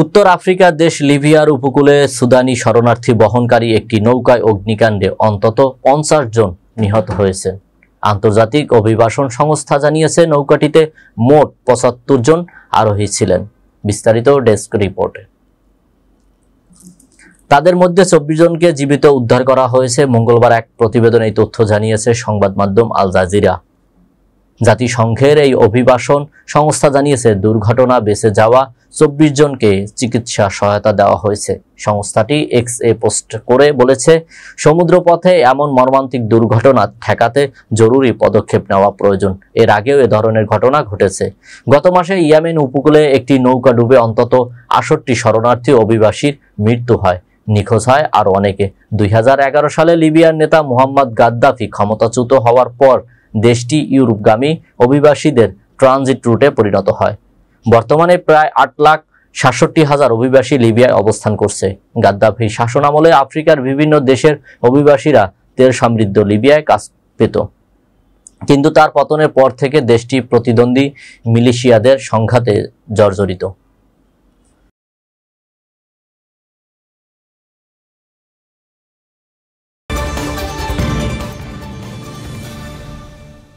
উত্তর আফ্রিকার দেশ লিবিয়ার উপকূলে সুদানি শরণার্থী বহনকারী একটি নৌকায় অগ্নিকাণ্ডে অন্তত 50 জন নিহত হয়েছে। আন্তর্জাতিক অভিবাসন সংস্থা জানিয়েছে নৌকাটিতে মোট 75 জন আরোহী ছিলেন। বিস্তারিত ডেস্ক রিপোর্টে। তাদের মধ্যে 24 জনকে জীবিত উদ্ধার করা হয়েছে। মঙ্গলবার এক প্রতিবেদনে এই তথ্য জানিয়েছে সংবাদ মাধ্যম আল জাজিরা। জাতিসংঘের এই অভিবাসন সংস্থা জানিয়েছে দুর্ঘটনা বেঁচে যাওয়া 24 জনকে চিকিৎসা সহায়তা দেওয়া হয়েছে। সংস্থাটি এক্সে পোস্ট করে বলেছে, সমুদ্রপথে এমন মর্মান্তিক দুর্ঘটনা ঠেকাতে জরুরি পদক্ষেপ নেওয়া প্রয়োজন। এর আগেও এ ধরনের ঘটনা ঘটেছে। গত মাসে ইয়েমেন উপকূলে একটি নৌকা ডুবে অন্তত 68 শরণার্থী অভিবাসীর মৃত্যু হয়, নিখোঁজ হয় আরও অনেকে। 2011 সালে লিবিয়ার নেতা মুহাম্মদ গাদ্দাফি ক্ষমতাচ্যুত হওয়ার পর দেশটি ইউরোপগামী অভিবাসীদের ট্রানজিট রুটে পরিণত হয়। বর্তমানে প্রায় 8,67,000 অভিবাসী লিবিয়ায় অবস্থান করছে। গাদ্দাফি শাসনামলে আফ্রিকার বিভিন্ন দেশের অভিবাসীরা তেল সমৃদ্ধ লিবিয়ায় কাজ পেত, কিন্তু তার পতনের পর থেকে দেশটি প্রতিদ্বন্দ্বী মিলিশিয়াদের সংঘাতে জর্জরিত।